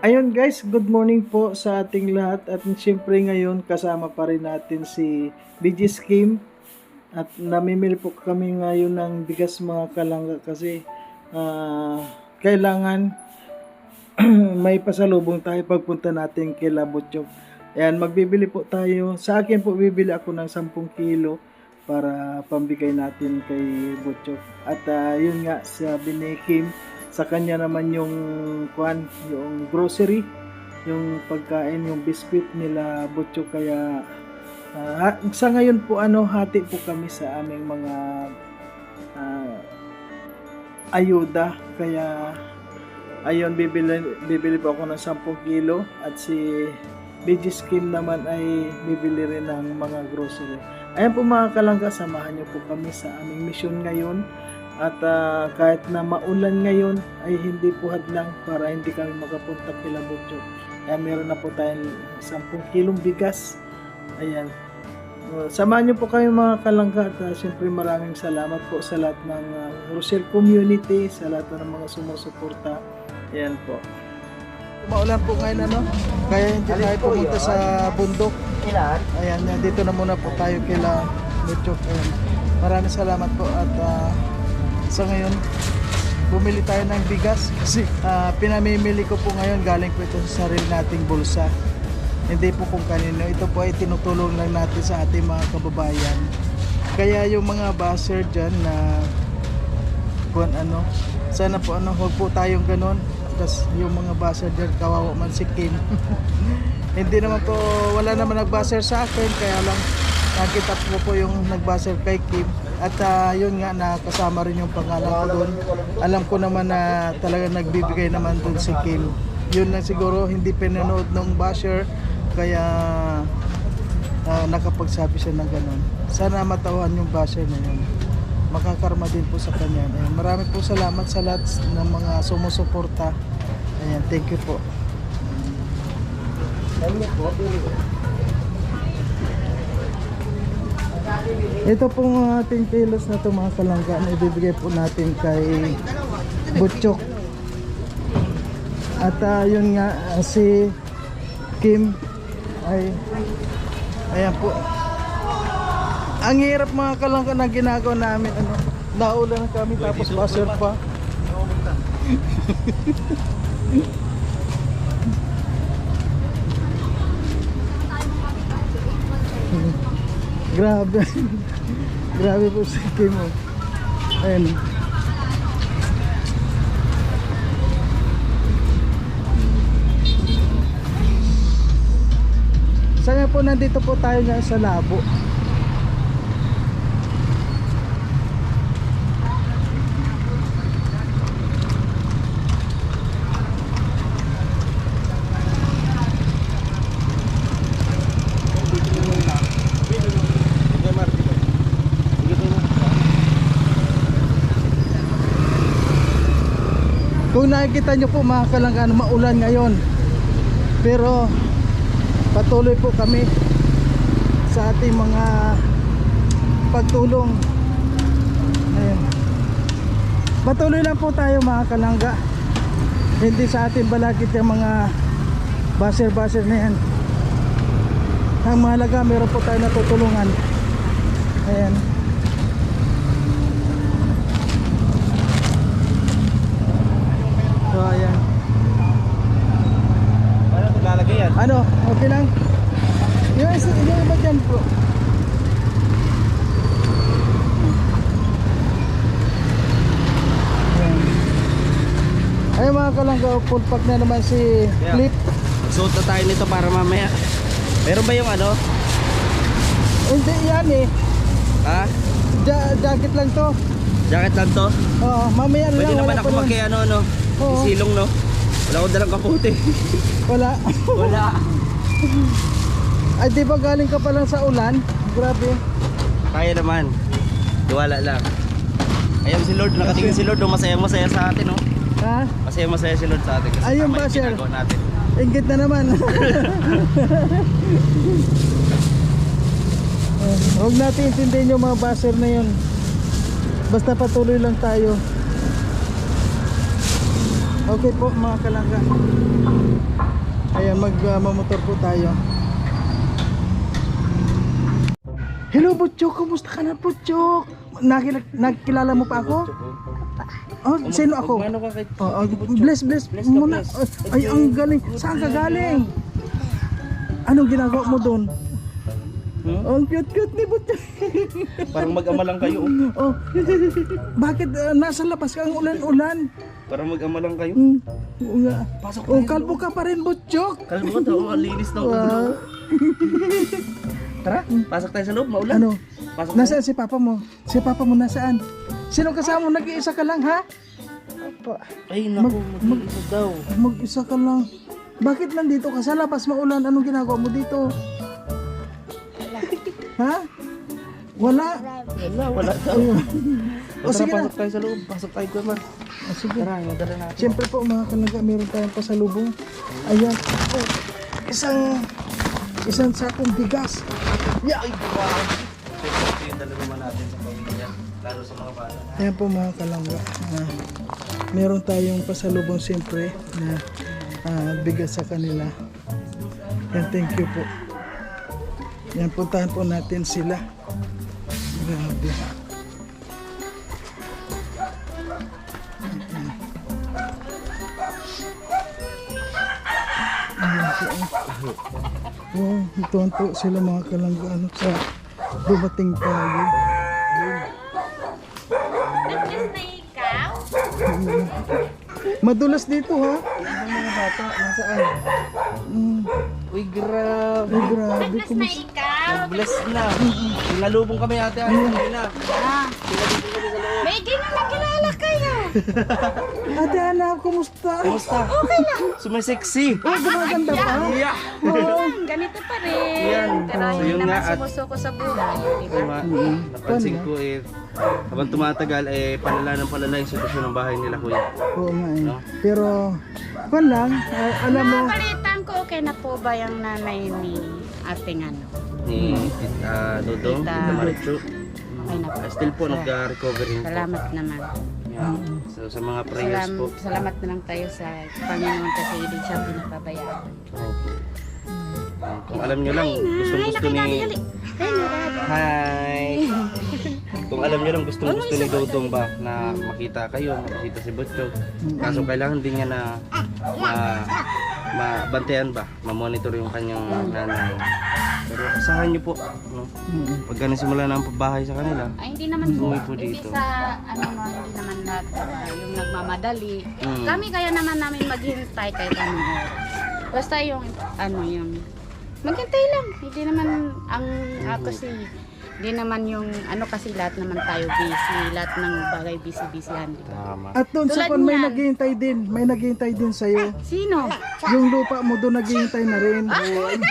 Ayun guys, good morning po sa ating lahat at siyempre ngayon kasama pa rin natin si BG Scheme at namimili po kami ngayon ng bigas mga kalangga kasi kailangan may pasalubong tayo pagpunta natin kay Labutchok. Ayan, magbibili po tayo. Sa akin po bibili ako ng 10 kilo para pambigay natin kay Butchok. At yun nga, sabi ni Kim, sa kanya naman yung yung grocery, yung pagkain, yung biscuit nila Butchok. Kaya sa ngayon po hati po kami sa aming mga ayuda. Kaya ayun, bibili po ako ng 10 kilo at si BG Scheme naman ay bibili rin ng mga grocery. Ayan po mga kalangga, samahan niyo po kami sa aming mission ngayon. At kahit na maulan ngayon ay hindi po hadlang para hindi kami makapunta kila Butchok. Ayan, meron na po tayong 10 kilong bigas. Ayan. Samahan niyo po kayo mga kalangga at siyempre maraming salamat po sa lahat ng Rosel community, sa lahat ng mga sumusuporta. Ayan po. Maulan po ngayon kaya hindi tayo pumunta sa bundok. Ayan, dito na muna po tayo kila Butchok. Ayan. Maraming salamat po at sa ngayon bumili tayo ng bigas kasi pinamimili ko po ngayon, galing po ito sa sarili nating bulsa, hindi po kung kanino. Ito po ay tinutulong lang natin sa ating mga kababayan. Kaya yung mga basher dyan na sana po huwag po tayong ganon. Tapos yung mga basher dyan, kawawa man si Kim. Hindi naman po, wala naman nagbaser sa akin, kaya lang nakita po yung nagbaser kay Kim. At yun nga, nakasama rin yung pangalan ko doon. Alam ko naman na talaga nagbibigay naman doon si Kim. Yun lang siguro, hindi pinanood ng basher, kaya nakapagsabi siya ng ganon. Sana matawan yung basher na yun, makakarma din po sa kanya. Ayan, marami po salamat sa lahat ng mga sumusuporta. Ayan, thank you po. Ito pong ating kilos na ito mga kalangga na ibibigay po natin kay Butchok. At yun nga, si Kim ay ayan po. Ang hirap mga kalangga na ginagawa namin, naulan na kami tapos basher pa. Grabe. Grabe po si Kim. Ayan. Sana po nandito po tayo nga sa Labo. Kung nakikita nyo po mga kalangga, maulan ngayon, pero patuloy po kami sa ating mga pagtulong. Ayan. Patuloy lang po tayo mga kalangga, hindi sa ating balakid yung mga basher na yan. Ang mahalaga, meron po tayo natutulungan. Ayan. So ayan. Paano ito lalagay yan? Okay lang. Yung iba dyan po. Ayun mga kalangga, full pack na naman si Flip. Suot na tayo nito para mamaya. Meron ba yung Hindi yan eh. Ha? Jacket lang to. Jacket lang to? Oo, mamaya na Pwede lang. naman ako magkaya Oo. isilong Wala akong dalang kaputi. Wala. Wala. Ay di ba galing ka pa lang sa ulan? Grabe. Kaya naman. Duwala lang. Ayun si Lord, nakatingin si Lord, masaya-masaya sa atin Ha? Masaya-masaya si Lord sa atin kasi Ayun tama ba, yung sir? ginagawa natin. Inggit na naman. Huwag natin intindihin yung mga basher na yun. Basta patuloy lang tayo. Okay po mga kalangga. Ayan, magmamotor po tayo. Hello Butchok, kumusta ka na Butchok? Nakilala mo pa ako? Oh, sino ako? Ano ka kay Bless muna. Ay, ang galing. Saan ka galing? Anong ginagawa mo doon? Ang cute ni Butchok. Parang mag-ama lang kayo. Oh. Bakit nasa labas ka ang ulan-ulan? Parang mag-ama lang kayo. Oo nga. Oh, kalbo ka pa rin Butchok. Kalbo ka daw, ang linis na ulo. Tara, pasok tayo sa loob, maulan. Ano? Pasok Nasaan si papa mo? Si papa mo nasaan? Sino kasama mo? Nag-iisa ka lang ha? Apa. Ay, naku, mag-iisa daw. Mag-isa ka lang. Bakit nandito ka sa labas maulan? Anong ginagawa mo dito? Ha? Wala? Wala daw. Ayun. O sige na. pasok tayo sa loob. Pasok tayo ko man. Sige. Tara, madala natin. Siyempre po mga kanaga, meron tayong pasalubong. Ayan. Oh, isang sakong bigas. Yeah. Ay, grabe. Siyempre, yung dala naman natin sa pamilya. Lalo sa mga bata. Ayan po mga kalangga. Meron tayong pasalubong siyempre na bigas sa kanila. Yan, thank you po. Yan, puntahan po natin sila. Grabe. Ayan po. Oh, ituan po sila mga kalangga ano, sa dumating tayo. Nag-kiss na ikaw? Madulas dito ha. Ang mga bata, nasaan? Uy, Ay, grabe. grabe. Nag-kiss na ikaw? Bless na. Sinalubong kami ate. Ano na? Ah, Sinalubong kami sa loob. may di na nakilala kayo. Ate Ana, kumusta? Kumusta? Okay lang. Sumisexy. Oh, gumaganda pa. Yeah. Ganito pa rin. Yan. Pero So, hindi yun naman nga at- sumusuko sa buhay. Diba? Diba? Napansin ko habang tumatagal palala ng palala yung sitwasyon ng bahay nila kuya. Oo nga eh. No? Pero, kwan lang, alam mo, Napalitan ko, okay na po ba yung nanay ni ating ano? Ni Tita Dodong, Tita. Tita Marichu. Okay na po. Still po nag-recovery. Salamat naman. Yeah. So sa mga prayers po. Salamat na lang tayo sa Panginoon kasi hindi siya pinapabayaan. Kung alam nyo lang, gustong gusto ni... Hi! Kung alam nyo lang, gustong gusto ni Dodong ba na makita kayo, makita si Butchok. Kaso kailangan din niya na mabantayan ba, mamonitor yung kanyang nanay. Pero asahan nyo po, no? Pag simula na ang pabahay sa kanila, Ay, hindi naman po. Umuwi po Hindi dito. sa, ano no, hindi naman lahat yung nagmamadali. Mm. Kami kaya naman namin maghintay kahit anong oras. Basta yung, ano yung, maghintay lang. Hindi naman, kasi, hindi naman yung, ano kasi lahat naman tayo busy. Lahat ng bagay busy-busyhan. Diba? tama. at doon sa Tulad kwan may niyan. naghihintay din. May naghihintay din sa'yo. Sino? Yung lupa mo doon naghihintay na rin.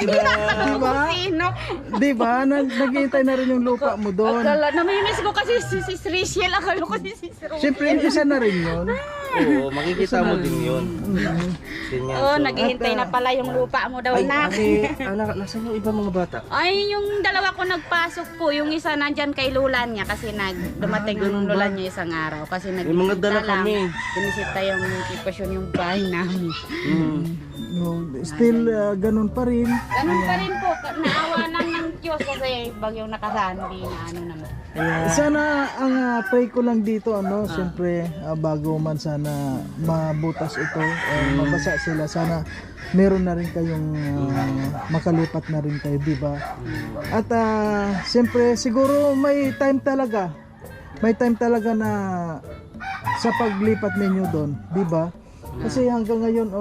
Diba? Sino? Diba? Naghihintay na rin yung lupa mo doon. Akala, namimiss ko kasi si Rachel. Akala ko si Rachel. Siyempre, isa na rin yun. Oo, makikita mo din yun. Ganyan. Oh, So, naghihintay na pala yung lupa mo daw ay, na. anak, nasan yung iba mga bata? Ay, yung dalawa ko nagpasok po, yung isa nandyan kay lula niya kasi dumating yung lula niya isang araw kasi May mga dala kami. Binisita yung sitwasyon yung bahay namin. No, still, ganun pa rin. Ganun pa rin po, naawa lang ng Diyos kasi bagyong nakasaan, hindi na ano naman. Sana ang pray ko lang dito siyempre bago man sana mabutas ito mabasa sila, sana meron na rin kayong makalipat na rin kayo, di ba? At siyempre siguro may time talaga na sa paglipat ninyo doon, di ba? Kasi hanggang ngayon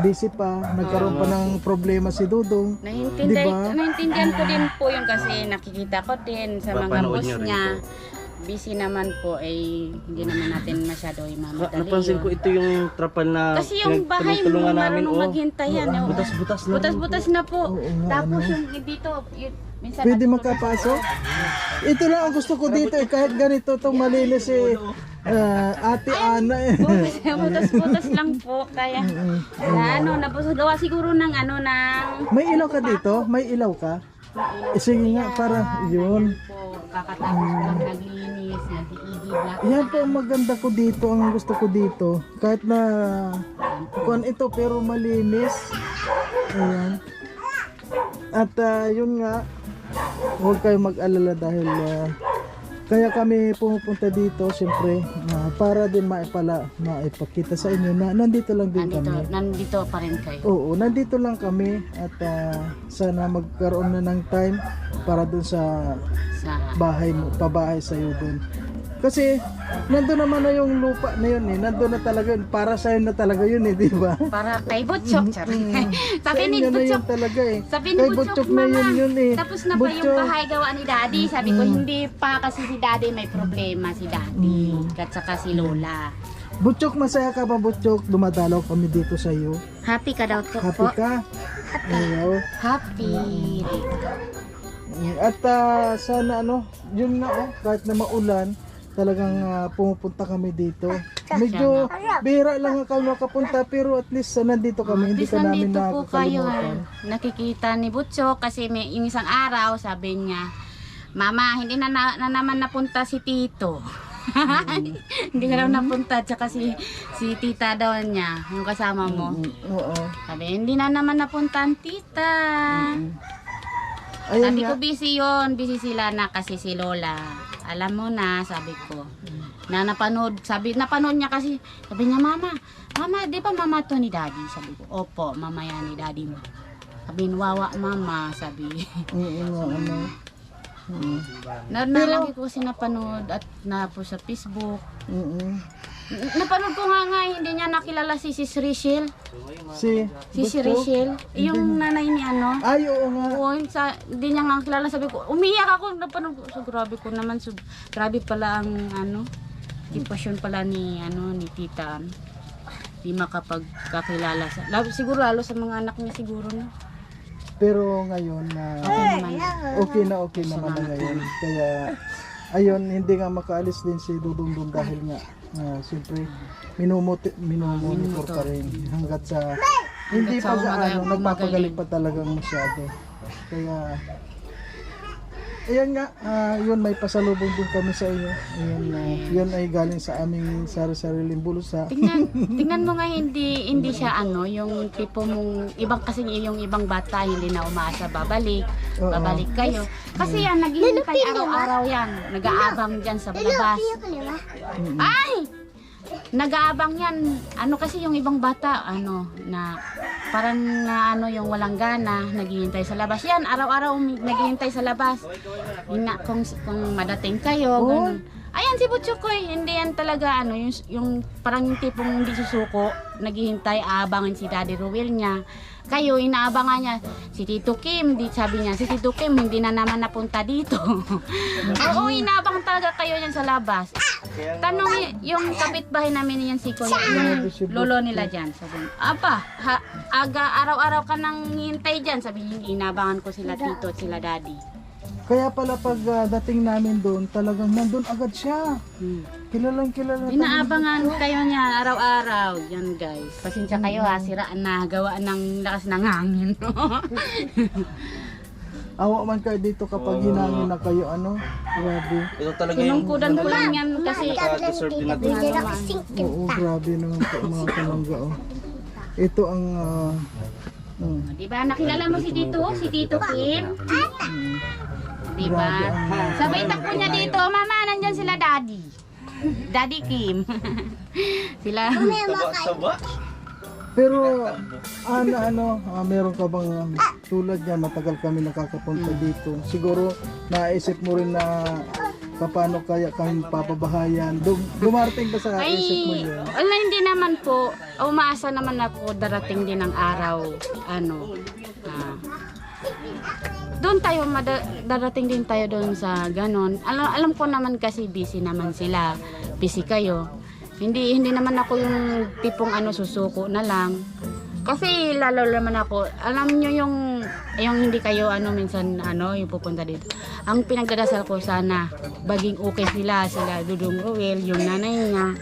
busy pa, nagkaroon pa ng problema si Dodong. Naintindihan ko din po yun kasi nakikita ko din sa mga Papanood boss niyo rin niya. po. Busy naman po hindi naman natin masyado imamadali. Napansin ko ito yung trapal na Kasi yung bahay mo pinagtulungan namin. marunong maghintay yan. Butas-butas na. Butas-butas na po. Oo nga, Tapos yung dito, minsan Pwede natutulog makapasok? Ito lang ang gusto ko dito kahit ganito itong malinis Ate Ana ako. Butas-butas lang po. Kaya na gawa siguro ng ng... May ilaw ka dito? May ilaw ka? Sige nga, para yun. Po, kakatapos ko lang naglinis, nag-iigib lang. Yan po ang maganda ko dito, ang gusto ko dito. Kahit na kuan ito pero malinis. Ayan. At yun nga, huwag kayo mag-alala dahil kaya kami pumupunta dito siyempre para din maipakita sa inyo na nandito lang din kami. Nandito pa rin kayo. Oo, nandito lang kami at sana magkaroon na ng time para dun sa Sa bahay mo, pabahay sa iyo dun. Kasi nandun naman na yung lupa na yun eh. Nandun na talaga yun. Para sa'yo na talaga yun eh, di ba? para kay Butchok. Sabi Sa ni inyo na yun Butchok. talaga eh. Sabi ni Kay Butchok, Butchok na mama. yun eh. Tapos na ba yung bahay gawa ni Daddy? Sabi ko, hindi pa kasi si Daddy may problema si Daddy. At saka si Lola. Butchok, masaya ka ba Butchok? Dumadalaw kami dito sa iyo. Happy ka daw to Happy po? ka? Ayaw. Happy. At sana yun na kahit na maulan, talagang pumupunta kami dito. Medyo bihira lang kami makapunta pero at least nandito kami, hindi ka namin nandito po kayo. nakakalimutan. Nakikita ni Butchok kasi may yung isang araw sabi niya, Mama, hindi na naman napunta si Tito. Hindi ka raw napunta, tsaka si tita daw niya, yung kasama mo. Oo. Sabi, hindi na naman napunta ang tita. Ayun Sabi nga. ko, busy yun. Busy sila na kasi si Lola. Alam mo na, sabi ko. Na napanood niya kasi. Sabi niya, Mama, di ba mama to ni Daddy? Sabi ko, opo, mama yan ni Daddy mo. Sabi, wawa mama, sabi. Nalagi ko kasi napanood at na po sa Facebook. Napanood ko nga hindi niya nakilala si Sis Rachel. Si Butchok? Rachel, yung nanay ni ano. Ay, oo nga. Oo, hindi niya nga kilala. Sabi ko, umiyak ako. Napanood ko. So, grabe ko naman. So, grabe pala ang sitwasyon pala ni tita. Di makapagkakilala sa, siguro lalo sa mga anak niya siguro na. Pero ngayon okay naman na ngayon. Kaya ayun, hindi nga makaalis din si Dudong dahil nga siyempre minumonitor pa rin hanggat sa hindi sa pa nagpapagaling pa talagang masyado. Kaya ayan nga, yun may pasalubong din kami sa iyo. Ayan, yun ay galing sa aming sari-sariling bulusa. Tingnan mo nga hindi siya yung tipo mong yung ibang bata hindi na umaasa babalik kayo. Kasi yan naghihintay araw-araw yan. Nag-aabang diyan sa labas. Ay! Nag-aabang yan. Kasi yung ibang bata na parang yung walang gana, naghihintay sa labas. Yan, araw-araw naghihintay sa labas. Kung madating kayo, ganun. Ayan si Butchokoy, hindi yan talaga yung parang yung tipong hindi susuko, naghihintay, aabangin si Daddy Ruel niya. Kayo, inaabangan niya, si Tito Kim, sabi niya, si Tito Kim hindi na naman napunta dito. Oo, inaabang talaga kayo yan sa labas. Tanong yung kapitbahay namin yan si Kuya, yung lolo nila dyan. Sabi niya, araw-araw ka nang hintay dyan. Sabi niya, inabangan ko sila Tito at sila Daddy. Kaya pala pag dating namin doon, talagang nandun agad siya. Kilalang Inaabangan kayo niya araw-araw. Yan guys. Pasensya kayo siraan na, gawa ng lakas ng hangin. Awa man kayo dito kapag hinangin na kayo, grabe. Ito talaga yung Sinungkudan ko lang yan kasi deserve din natin. Oo, grabe naman po mga kalangga. Ito ang, diba, nakilala mo si Tito Kim? Diba? Sabay takbo niya dito, Mama, nandyan sila Daddy Kim. Sila. Saba. pero meron ka bang tulad niya, matagal kami nakakapunta dito. Siguro naisip mo rin na paano kaya kami papabahayan. Dumarating ba sa isip mo yun? Wala, hindi naman po. Umaasa naman ako darating din ang araw. Doon tayo, darating din tayo doon sa ganon. Alam ko naman kasi busy naman sila. Busy kayo. Hindi naman ako yung tipong susuko na lang. Kasi lalo naman ako, alam nyo yung hindi kayo minsan yung pupunta dito. Ang pinagdadasal ko sana baging okay sila Dudong Ruel, yung nanay niya,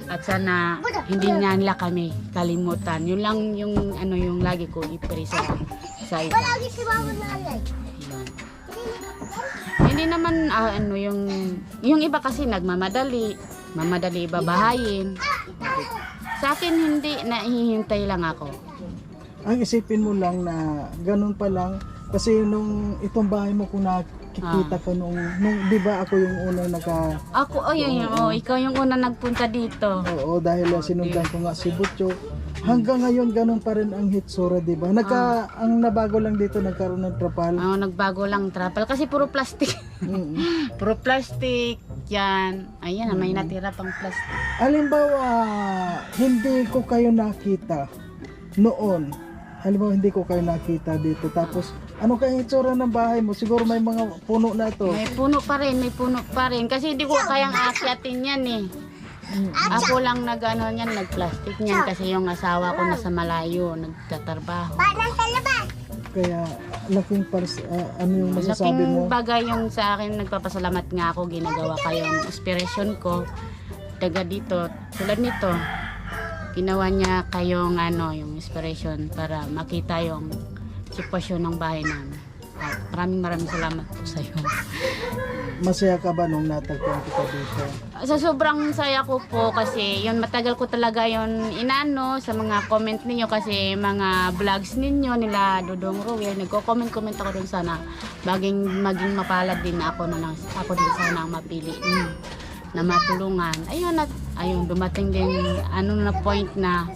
at sana hindi na nila kami kalimutan. Yun lang yung yung lagi ko i-pray sa isa. Hindi naman ano yung iba kasi nagmamadali, babahayin. Sa akin hindi, nahihintay lang ako. Ang isipin mo lang na ganun pa lang kasi nung itong bahay mo kung nakikita ko nung 'di ba ako yung unang Ako ikaw yung una nagpunta dito. Oo, dahil sinundan ko nga si Butchok. Hanggang ngayon ganun pa rin ang hitsura, 'di ba? Ang nabago lang dito nagkaroon ng trapal. Nagbago lang trapal kasi puro plastic. Puro plastic. Yan. Ayan, may natira pang plastic. Halimbawa, hindi ko kayo nakita noon. Halimbawa, hindi ko kayo nakita dito. Tapos, ano kaya itsura ng bahay mo? Siguro may mga puno na to. May puno pa rin. Kasi hindi ko kayang aakyatin yan eh. Ako lang nag-plastic niyan kasi yung asawa ko nasa malayo, nagtatrabaho. Kaya, laking ano yung masasabi mo? Laking bagay yung sa akin, nagpapasalamat nga ako, ginagawa kayong inspiration ko. Taga dito, tulad nito, ginawa niya kayong yung inspiration para makita yung sitwasyon ng bahay namin. At maraming salamat po sa iyo. Masaya ka ba nung natagpuan kita dito? Sa sobrang saya ko po kasi yun matagal ko talaga yun inano sa mga comment ninyo kasi mga vlogs ninyo nila Dudong Ruel, nagko-comment ako dun sana maging mapalad din ako din sana ang mapili na matulungan. Ayun dumating din na point na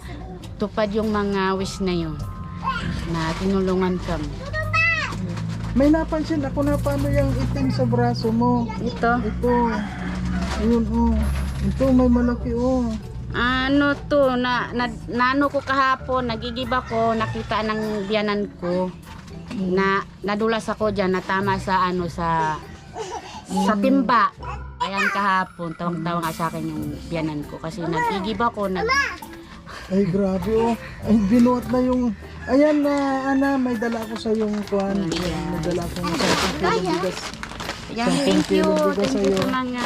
tupad yung mga wish na yun na tinulungan kami. May napansin ako na paano yung itim sa braso mo. Ito. Ayun Ito may malaki Nano ko kahapon, nagigiba ko, nakita ng biyanan ko. Nadulas ako diyan, natama sa sa timba. Ayan kahapon, tawang-tawa nga sa akin yung biyanan ko kasi nagigiba ko. Ay grabe Ay binuot na yung. Ayan Ana, may dala ako sa yung kuwan. May dala ako ng 10 kilong bigas. Thank you sa mga.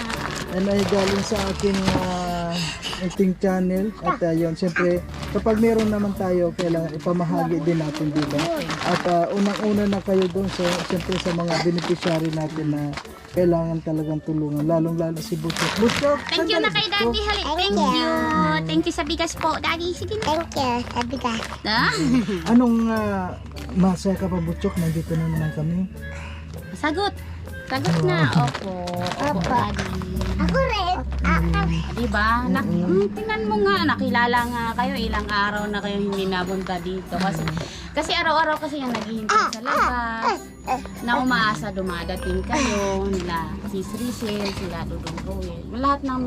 Yan ay galing sa aking ating channel. At yun, siyempre, kapag meron naman tayo, kailangan ipamahagi din natin, diba? At unang-una na kayo doon siyempre sa mga beneficiary natin na kailangan talagang tulungan, lalong-lalo si Butchok. Butchok! Thank you na kay Daddy. Thank you. Thank you sa bigas po, Daddy. Sige na. Thank you sa bigas. Anong masaya ka pa, Butchok? Nandito na naman kami. Sagot na. Opo, Daddy. Ako rin. Diba? Tingnan mo nga, nakilala nga kayo, ilang araw na kayo hindi nabunta dito. Kasi araw-araw kasi yung naghihintay sa labas. Na umaasa dumadating kayo, nila Sis Rachel, sila Dudong Ruel. Lahat ng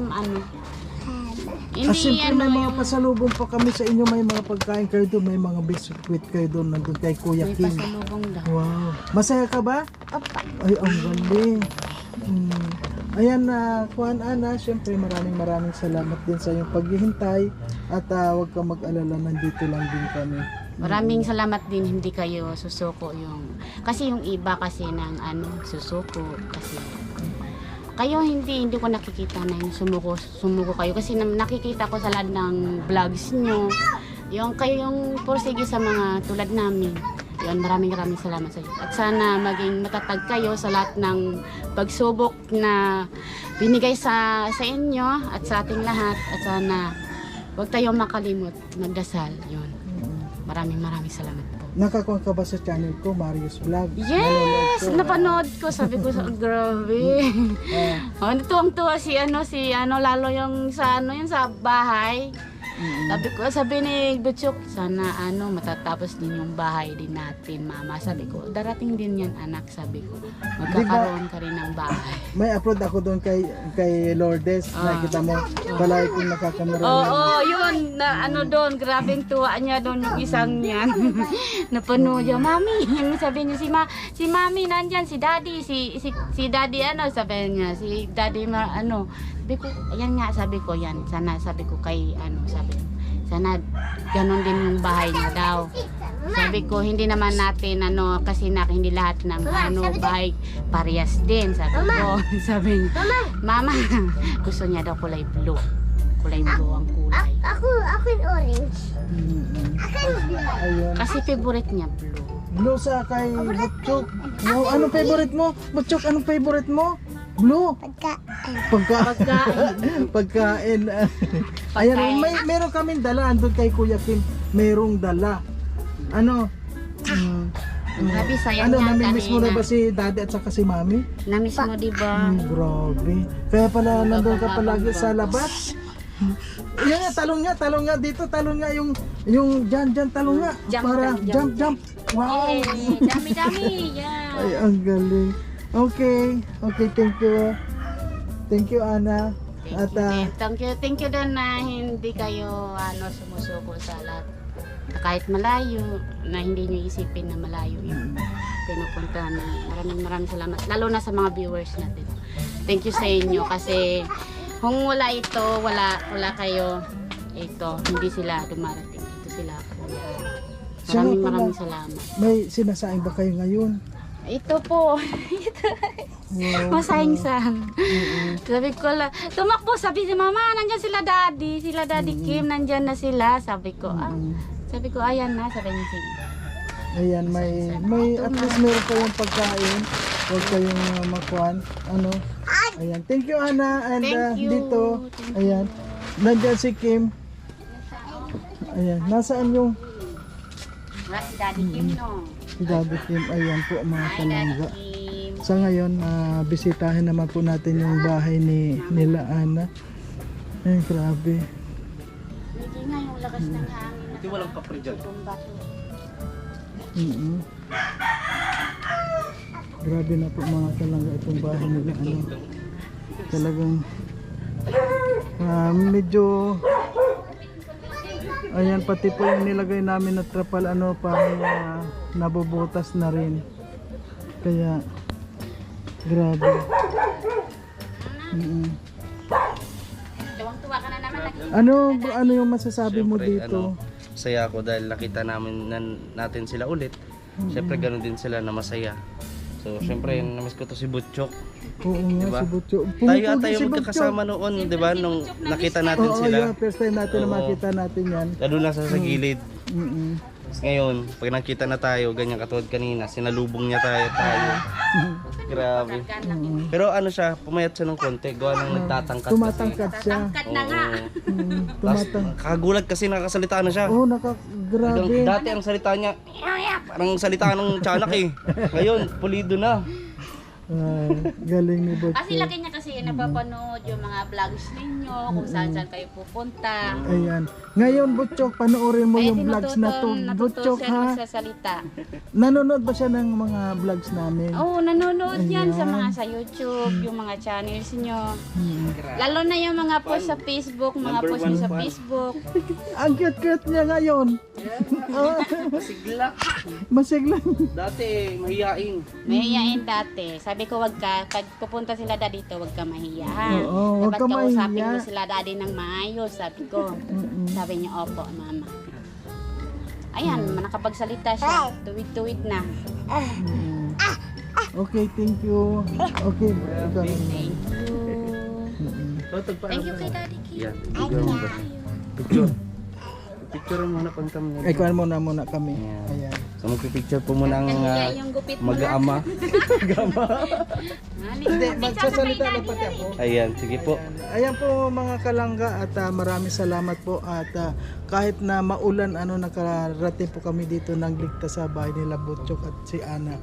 Siyempre may mga pasalubong pa kami sa inyo, may mga pagkain kayo doon, may mga biscuit kayo doon, nandun kay Kuya may King. pasalubong daw. Wow. Masaya ka ba? Ay, ang galing. Ayan Kuan Ana, siyempre maraming salamat din sa iyong paghihintay at huwag ka mag-alala, nandito lang din kami. Maraming salamat din, hindi kayo susuko kasi yung iba kasi ng susuko kasi kayo hindi ko nakikita na yung sumuko kayo kasi nakikita ko sa lahat ng vlogs nyo yung kayo yung porsige sa mga tulad namin. Yun, maraming salamat sa inyo. At sana maging matatag kayo sa lahat ng pagsubok na binigay sa inyo at sa ating lahat. At sana huwag tayong makalimot magdasal. Yun. Maraming salamat po. Nakakuha ka ba sa channel ko, Marius Vlog? Yes! Napanood ko. Sabi ko, grabe. Tuwang-tuwa si lalo yung sa bahay. Sabi ni Butchok, sana matatapos din yung bahay din natin, Mama. Sabi ko, darating din yan, anak. Sabi ko, magkakaroon ka rin ng bahay. May upload ako doon kay Lourdes. Nakita mo, balay kong nakakamera. Oo, yun. Doon, grabing tuwa niya doon yung isang yan. Napanood niya, Mami. Sabi niya, si Mami nandyan, si Daddy, si Daddy sabi niya, si Daddy sabi ko, ayan nga, sabi ko, yan. Sana, sabi ko kay, sana ganon din yung bahay niya daw. Sabi ko, hindi naman natin, kasi hindi lahat ng, bahay parehas din. Sabi ko, sabi niya, Mama, gusto niya daw kulay blue. Kulay blue ang kulay. Ako yung orange. Ayun. Kasi favorite niya blue. Blue sa kay Butchok. Wow, anong favorite mo? Butchok, anong favorite mo? Blue? Pagkain. Pagkain. Ayan, meron kaming dala. Andun kay Kuya Kim, merong dala. Ano? Grabe, sayang Ano, yan namimiss mo na kanina. ba si daddy at saka si mami? Namiss mo, di ba? Grabe. Kaya pala nandun ka palagi sa labas. Yan nga, talong nga dito, talong nga yung dyan, talong nga. Jump, Para jump, jump. Wow. Eh, dami-dami. Yan. Ay, ang galing. Okay, thank you. Thank you, Ana. At Thank you din na hindi kayo sumusuko sa lahat. Kahit malayo, na hindi nyo isipin na malayo yung pinupuntahan. Maraming salamat. Lalo na sa mga viewers natin. Thank you sa inyo kasi kung wala ito, wala kayo, hindi sila dumarating. Dito sila. Maraming salamat. may sinasaing ba kayo ngayon? Ito po. Wow. Masayang-sang. Sabi ko lang, tumakbo, sabi si mama, nandyan sila daddy Kim, nandyan na sila. Sabi ko, ayan na, sabi niya sige. Ayan, may at least meron kayong pagkain. Huwag kayong makuhan. Ano? Ayan, thank you, Ana. And Thank you. dito, ayan, nandyan si Kim. Ayan, nasaan yung Si Daddy Kim, no? si Daddy Kim? Ayan po, mga Hi, kalangga. Daddy Kim. Sa ngayon, bisitahin naman po natin yung bahay nila Ana. Ay, grabe. Hindi nga yung lakas ng hangin. Hindi walang kapre dyan. Grabe na po mga kalangga itong bahay nila. Ano, talagang medyo ayan, pati po yung nilagay namin na trapal parang nabubutas na rin. Kaya grabe. Tuwang-tuwa ka na naman. Ano yung masasabi mo Siyempre, dito? Masaya ako dahil nakita natin sila ulit. Siyempre ganoon din sila na masaya. So siyempre namiss ko to si Butchok. Oo nga, Diba? si Butcho. Tayo at tayo magkakasama noon, di ba? Nung nakita natin Oo, sila. yeah, first time natin na Oo. makita natin yan. Lalo na sa gilid. Mm-mm. Tapos ngayon, pag nakita na tayo, ganyan katulad kanina, sinalubong niya tayo. Grabe. Pero ano siya, pumayat siya ng konti, gawa ng nagtatangkat kasi. Tumatangkad siya. Tangkat na nga. Tapos kagulat kasi nakasalita na siya. Oo, grabe. Dati ang salita niya, parang salita ng tiyanak eh. Ngayon, pulido na. Galing ni Butcho. Kasi lagi niya kasi napapanood yung mga vlogs ninyo, kung saan kayo pupunta. Ayan. Ngayon, Butchok, panoorin mo Kaya yung vlogs na to. natuto Butchok, siya ha? magsasalita. Nanonood ba siya ng mga vlogs namin? Oo, nanonood yan sa Ayan. mga sa YouTube, yung mga channels nyo. Mm. Lalo na yung mga post sa Facebook, mga post nyo sa Facebook. Ang cute-cute niya ngayon. Masigla. Masigla. Dati, mahiyain. Mahihayin dati. Sabi ko, wag ka, pag pupunta sila dito, wag ka mahiya, ha? Oo, wag Dapat ka kausapin mahiya. mo sila daddy ng maayos, sabi ko. Sabi niya, opo, mama. Ayan, nakapagsalita siya. Tuwid-tuwid na. Okay, thank you. Okay, ikaw. Thank you. Thank you kay Daddy Kim. Yan, picture. Picture muna pang thumbnail. Ikaw muna kami. Ayan. Ayan. So magpipicture po muna ang Nahiya yung gupit mo na. mag-ama. Hindi, magsasalita lang pati ako. Ayan, sige po. Ayan po mga kalangga at maraming salamat po at kahit na maulan nakarating po kami dito ng ligtas sa bahay nila Butchok at si Ana.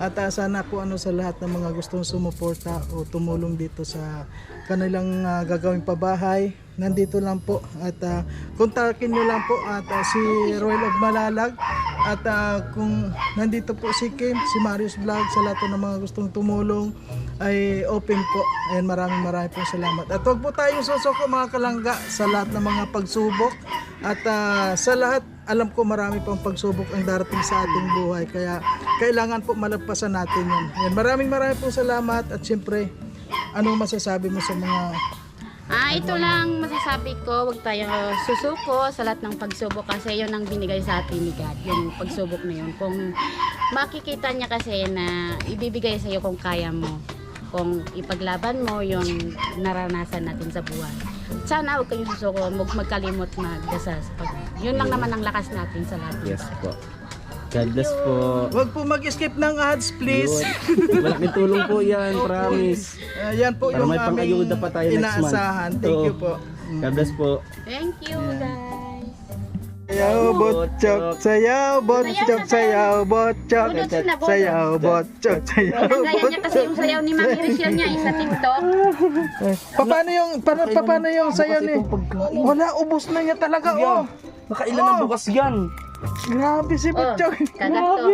At sana po sa lahat ng mga gustong sumuporta o tumulong dito sa kanilang gagawing pabahay, nandito lang po at kontakin nyo lang po at si Royal of Malalag at kung nandito po si Kim, si Marius Vlog, sa lahat po ng mga gustong tumulong ay open po. Ayan, maraming po salamat. At huwag po tayong susuko mga kalangga sa lahat ng mga pagsubok at sa lahat, alam ko marami pang pagsubok ang darating sa ating buhay, kaya kailangan po malagpasan natin yun. Ayan, maraming po salamat at siyempre, anong masasabi mo sa mga Ito lang masasabi ko, huwag tayo susuko sa lahat ng pagsubok kasi yun ang binigay sa atin ni God, yung pagsubok na yun. Kung makikita niya kasi na ibibigay sa iyo kung kaya mo, kung ipaglaban mo yung naranasan natin sa buhay. Sana huwag kayong susuko, magkalimot magdasal sa pag. Yun lang naman ang lakas natin sa lahat. Yes po. God bless po. Huwag po mag-skip ng ads, please. Yun. Malaking tulong po yan, promise. Yan po Para yung may aming pang-ayuda pa tayo next month. inaasahan. Thank you Oo. po. God bless po. Thank you, guys. Sayaw, botchok, sayaw, botchok, sayaw, botchok, sayaw, botchok, sayaw, Kaya niya kasi yung sayaw ni Mami Rachel niya sa TikTok. Paano yung sayaw ni? Wala, ubos na niya talaga, oh. Nakailan na bukas yan. Grabe si Botchok. Kagato.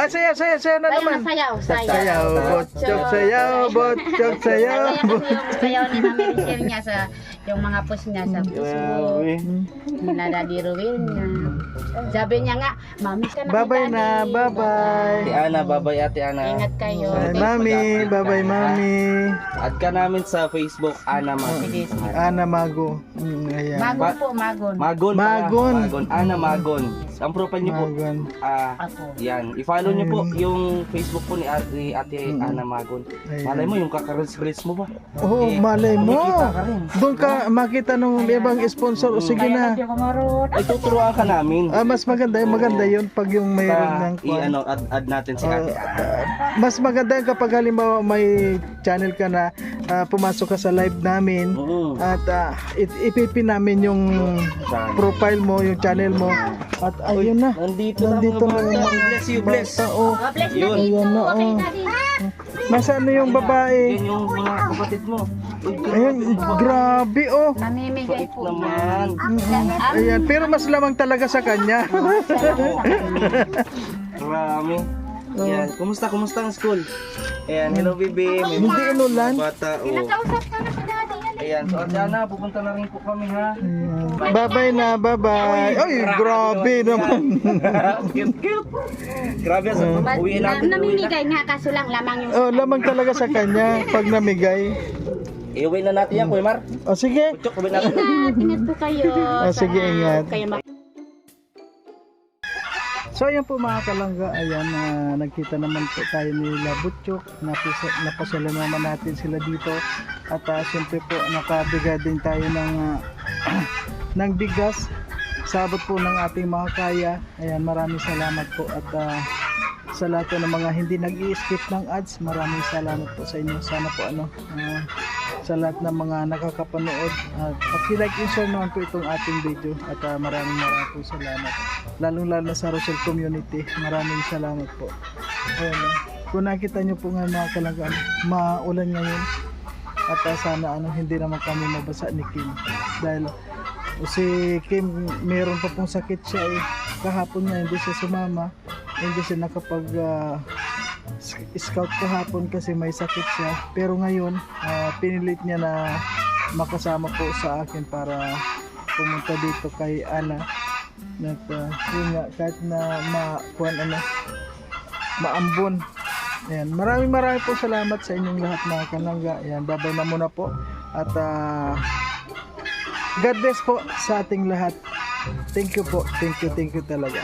Sayaw na Sayaw naman. na sayaw. Sayaw, botchok, sayaw, botchok, sayaw. Kaya kasi yung sayaw ni Mami Rachel niya sa yung mga post niya sa Facebook. Nila Daddy Ruel niya. Sabi niya nga, Mami ka na kay Bye-bye na, Daddy. bye-bye. Ate Ana, babay Ate Ana. Ingat kayo. Bye, Mami. Bye-bye, Mami. Add ka namin sa Facebook, Ana Magon. Sige, sige. Ana Mago. Ayan. Magon po, Magon. Magon. pala. Magon. Magon. Ana Magon. Ang profile niyo po. Magon. Ako. Yan. I-follow niyo po yung Facebook po ni Ate Ana Magon. Ayan. Malay mo yung kakareels mo ba? Oo, malay mo. kumikita ka rin. Doon ka makita nung ibang sponsor. O sige na. Ay, tuturuan ka namin. Mas maganda yun pag yung mayroon ng Add natin si Ate Ana. mas maganda yun kapag halimbawa may channel ka na pumasok ka sa live namin Oo. at ipipin namin yung profile mo, yung channel mo at ayun na. Nandito Nandito na na mga yung bata. Bless you, bless. bata, oh. Oh, bless na Yun. dito. Ayan na, Okay, oh. Daddy. Nasaan na yung babae? Yan yung mga kapatid mo. Uy, Ayun, grabe oh. Namimigay po. naman. Ayan, pero mas lamang talaga sa kanya. Marami. Yan. Kumusta ang school? Ayan, hello baby. May Hindi inulan. bata. Oh. Nakausap ka na si Daddy. Ayan, so Ate Ana, pupunta na rin po kami ha. Bye-bye na, bye-bye. Ay, grabe naman. Cute. Grabe, so uwi natin. Namimigay nga, kaso lang lamang yung... Oh, lamang talaga sa kanya pag namigay. Iuwi na natin yan, Kuya Mar. O sige. Putsok, uwi natin. Ingat po kayo. Sige, Sana ingat. Kayo So ayan po mga kalangga, ayan nagkita naman po tayo ni Labutchok, napasala naman natin sila dito at siyempre po nakabigay din tayo ng ng bigas sa abot po ng ating mga kaya. Ayan, maraming salamat po at sa lahat po ng mga hindi nag-i-skip ng ads, maraming salamat po sa inyo. Sana po sa lahat ng mga nakakapanood paki-like and share naman po itong ating video at maraming po salamat, lalong lalo na sa Rosel community. Maraming salamat po. Ayan, kung nakita nyo po nga mga kalangga, maulan ngayon at sana hindi naman kami mabasa ni Kim dahil si Kim meron pa pong sakit siya kahapon niya hindi siya sumama, hindi siya nakapag scout kahapon kasi may sakit siya, pero ngayon pinilit niya na makasama po sa akin para pumunta dito kay Ana at yun nga, kahit na maambon. Ayan, maraming po salamat sa inyong lahat mga kalangga. Ayan, babay na muna po at God bless po sa ating lahat. Thank you po, thank you talaga.